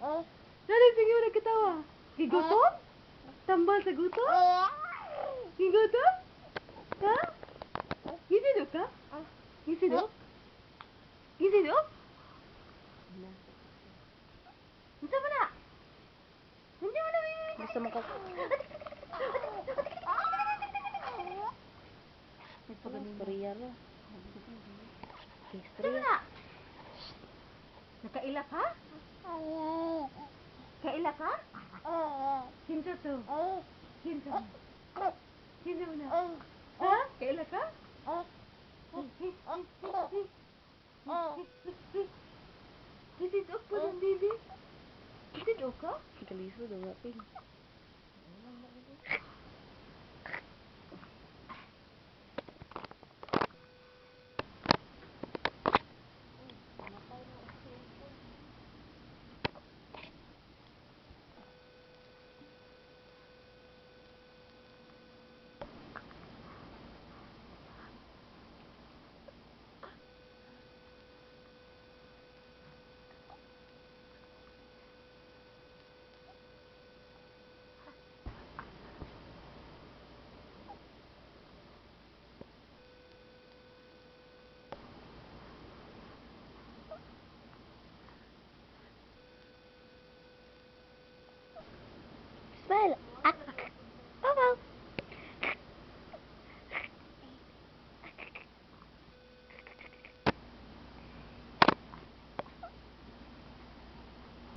Dali, sige mo nagkatawa. Gigutom? Tambal sa gutom? Gigutom? Ha? Gisidok ka? Gisidok? Gisidok? Unsa man na? Hindi mo na Basta maka... Istorya ra. Unsa man na? Nakailak ha? Kailak ha? Kinsa to? Kinsa? Kinsa mo na? Ha? Kailak ka? Gisidok po ng baby. Gisidok ka? Kalisod ang apil.